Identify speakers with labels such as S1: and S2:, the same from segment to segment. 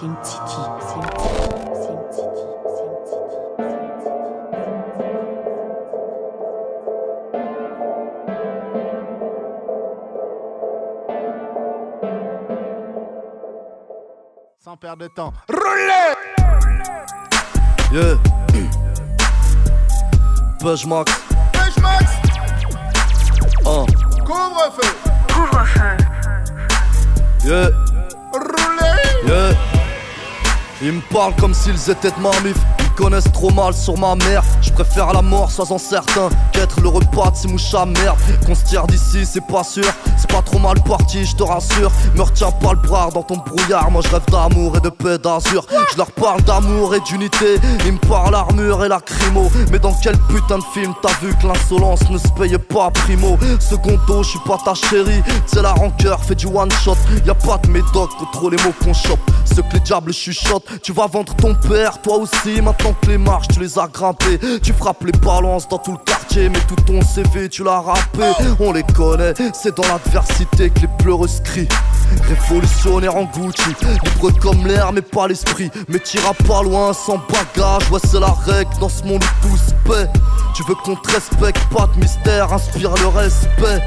S1: C'est une titi, c'est une titi, c'est une titi, c'est une titi.
S2: Sans perdre de temps. Roulez!
S3: Yeah. Page Max.
S2: Page Max!
S1: Couvre-feu.
S3: Yeah.
S2: Roulez!
S3: Yeah. Ils me parlent comme s'ils étaient de ma mif. Ils connaissent trop mal sur ma mère. Je préfère la mort, sois-en certain, qu'être le repas de ces mouches à merde. Qu'on se tire d'ici, c'est pas sûr. C'est pas trop mal parti, je te rassure. Me retiens pas le bras dans ton brouillard. Moi je rêve d'amour et de paix d'azur. Je leur parle d'amour et d'unité. Ils me parlent l'armure et la crimo. Mais dans quel putain de film t'as vu que l'insolence ne se paye pas primo? Secondo, je suis pas ta chérie. C'est la rancœur, fait du one shot. Y'a pas de médoc contre les mots qu'on chope. Ce que les diables chuchotent. Tu vas vendre ton père, toi aussi. Maintenant que les marches tu les as grimpées. Tu frappes les balances dans tout le quartier. Mais tout ton CV tu l'as rappé. On les connaît, c'est dans l'adversité que les pleureuses crient. Révolutionnaire en Gucci, libre comme l'air mais pas l'esprit. Mais t'iras pas loin sans bagage. Ouais c'est la règle dans ce monde où tout se paie. Tu veux qu'on te respecte, pas de mystère, inspire le respect.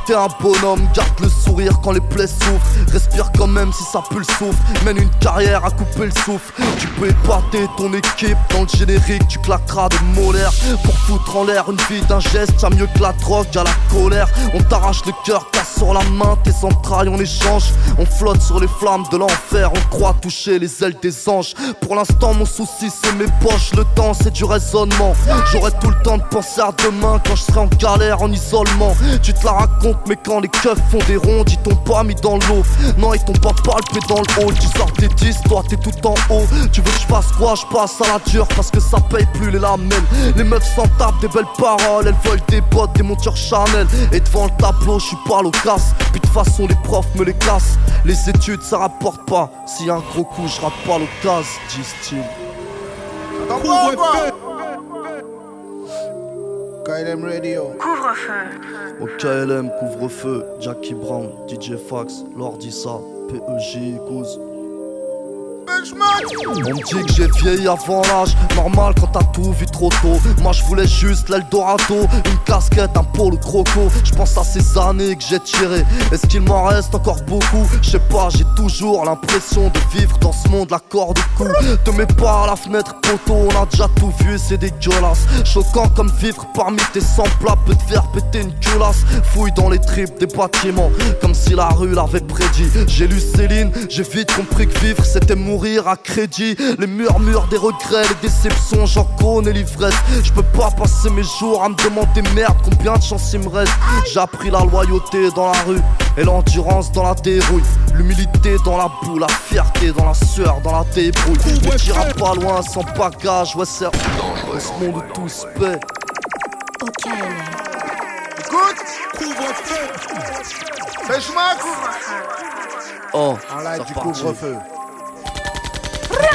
S3: T'es un bonhomme, garde le sourire quand les plaies souffrent. Respire quand même si ça pue le souffle. Mène une carrière à couper le souffle. Tu peux épater ton équipe dans le générique. Tu claqueras de molaires pour foutre en l'air une vie d'un geste. Y'a mieux que la drogue, y'a la colère. On t'arrache le cœur, casse sur la main tes entrailles, on échange. On flotte sur les flammes de l'enfer. On croit toucher les ailes des anges. Pour l'instant mon souci c'est mes poches. Le temps c'est du raisonnement. J'aurai tout le temps de penser à demain quand je serai en galère, en isolement. Tu te la racontes mais quand les keufs font des rondes, ils t'ont pas mis dans l'eau. Non, ils t'ont pas palpé dans le hall. Tu sors tes 10, toi t'es tout en haut. Tu veux que je fasse quoi? Je passe à la dure parce que ça paye plus les lamelles. Les meufs s'en tapent des belles paroles. Elles veulent des bottes, des montures Chanel. Et devant le tableau, je suis pas loquace. Puis de toute façon les profs me les cassent. Les études ça rapporte pas. S'il y a un gros coup, je rate pas l'occasion, disent-ils.
S2: KLM Radio.
S3: Au KLM, couvre-feu, Jackie Brown, DJ Fax, Lordissa, PEJ, Goose. On me dit que j'ai vieilli avant l'âge, normal quand t'as tout vu trop tôt. Moi je voulais juste l'Eldorado, une casquette, un polo croco. Je pense à ces années que j'ai tirées, est-ce qu'il m'en reste encore beaucoup? Je sais pas, j'ai toujours l'impression de vivre dans ce monde la corde au cou. Te mets pas à la fenêtre poteau, on a déjà tout vu, c'est dégueulasse. Choquant comme vivre parmi tes semblables, peut te faire péter une culasse. Fouille dans les tripes des bâtiments, comme si la rue l'avait prédit. J'ai lu Céline, j'ai vite compris que vivre c'était mourir à crédit. Les murmures des regrets, les déceptions, j'en connais l'ivresse. Je peux pas passer mes jours à me demander merde combien de chance il me reste. J'ai appris la loyauté dans la rue et l'endurance dans la dérouille. L'humilité dans la boue, la fierté dans la sueur, dans la débrouille. Ne t'iras pas loin sans bagage, ouais c'est dans ce monde où tout se paie.
S1: Ok.
S2: Écoute, couvre-feu. Page Max!
S3: Oh,
S2: En live
S3: c'est
S2: du
S3: reparti.
S2: couvre-feu.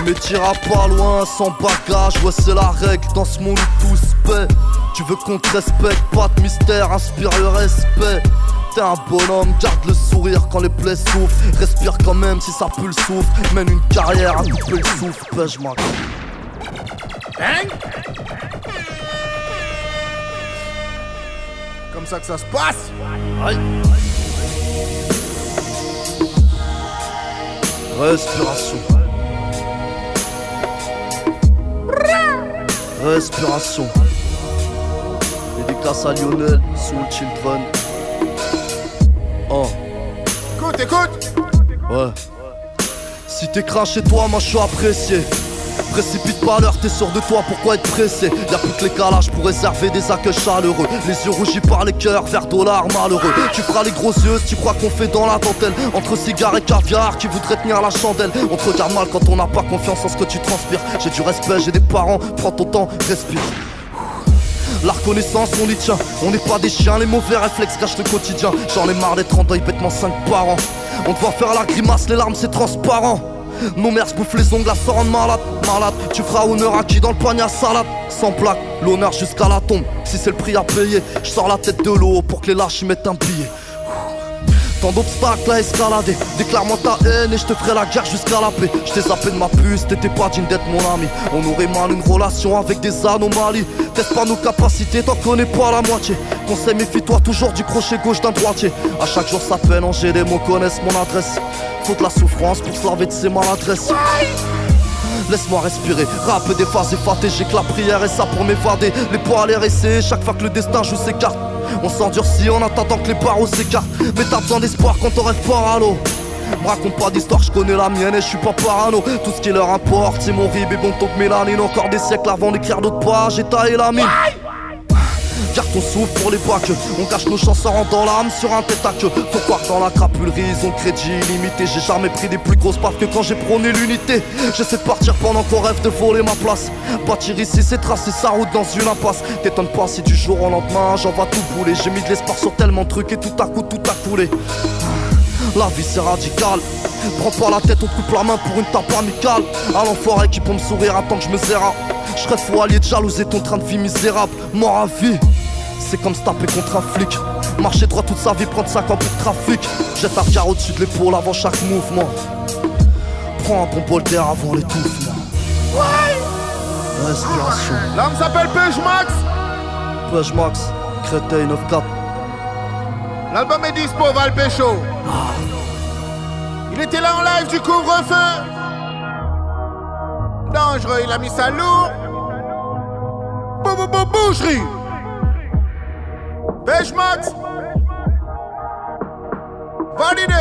S3: Mais t'iras pas loin sans bagage, ouais c'est la règle dans ce monde où tout se paie. Tu veux qu'on te respecte, pas de mystère, inspire le respect. T'es un bonhomme, garde le sourire quand les plaies souffrent. Respire quand même si ça pue le souffle. Mène une carrière à couper le souffle, pêche moi.
S2: Comme ça que ça se passe.
S3: Aïe. Respiration. Respiration. Dédicace à Lionel, Soul Children. Oh,
S2: Écoute, écoute.
S3: ouais. Si t'es craché toi, moi je suis apprécié. Précipite pas l'heure, t'es sûr de toi, pourquoi être pressé? Y'a plus que les calages pour réserver des accueils chaleureux. Les yeux rougis par les cœurs, vers dollars malheureux. Tu feras les gros yeux si tu crois qu'on fait dans la dentelle. Entre cigares et caviar, qui voudrait tenir la chandelle. On te regarde mal quand on n'a pas confiance en ce que tu transpires. J'ai du respect, j'ai des parents, prends ton temps, respire. La reconnaissance on y tient, on n'est pas des chiens, les mauvais réflexes cachent le quotidien. J'en ai marre d'être en deuil bêtement 5 par an. On te voit faire la grimace, les larmes c'est transparent. Nos mères se bouffent les ongles, la se rendre malade, malade. Tu feras honneur à qui dans le panier à salade? Sans plaque, l'honneur jusqu'à la tombe. Si c'est le prix à payer, je sors la tête de l'eau pour que les lâches y mettent un billet. Tant d'obstacles à escalader. Déclare-moi ta haine et je te ferai la guerre jusqu'à la paix. Je t'ai zappé de ma puce, t'étais pas digne d'être mon ami. On aurait mal une relation avec des anomalies. Teste pas nos capacités, t'en connais pas la moitié. Conseil, méfie-toi toujours du crochet gauche d'un droitier. À chaque jour ça peine, Angers, les mots connaissent mon adresse. Faut de la souffrance pour se laver de ses maladresses. Laisse-moi respirer, rap des phases effatées. J'ai que la prière et ça pour m'évader. Les poils RSC, chaque fois que le destin joue ses cartes. On s'endurcit en attendant que les barreaux s'écartent. Mais t'as besoin d'espoir quand ton rêve part à l'eau. Me raconte pas d'histoire, je connais la mienne et je suis pas parano. Tout ce qui leur importe, c'est mon rib et bon taux de mélanine. Encore des siècles avant d'écrire d'autres pages, j'ai taillé la mine. Garde ton souffle pour les bacs. On cache nos chances en rendant l'âme sur un tête à queue. Faut croire que dans la crapulerie, ils ont crédit illimité. J'ai jamais pris des plus grosses baffes que quand j'ai prôné l'unité. J'essaie de partir pendant qu'on rêve de voler ma place. Bâtir ici, c'est tracer sa route dans une impasse. T'étonnes pas si du jour au lendemain, j'en vais tout bouler. J'ai mis de l'espoir sur tellement de trucs et tout à coup, tout a coulé. La vie c'est radical. Prends pas la tête, on te coupe la main pour une tape amicale. À l'enfoiré qui peut me sourire, attends que je me zéra. Je serais fou allié de jalouser ton train de vie misérable. Mort à vie, c'est comme se taper contre un flic. Marcher droit toute sa vie, prendre 5 ans pour trafic. Jette un regard au-dessus de l'épaule avant chaque mouvement. Prends un bon bol d'air avant l'étouffement. Respiration.
S2: L'homme s'appelle Peuge Max.
S3: Peuge Max, Créteil 9-4.
S2: L'album est dispo, Val Pécho. Il était là en live du couvre-feu. Dangereux, il a mis ça lourd. Boucherie. Peuge Max. Validé.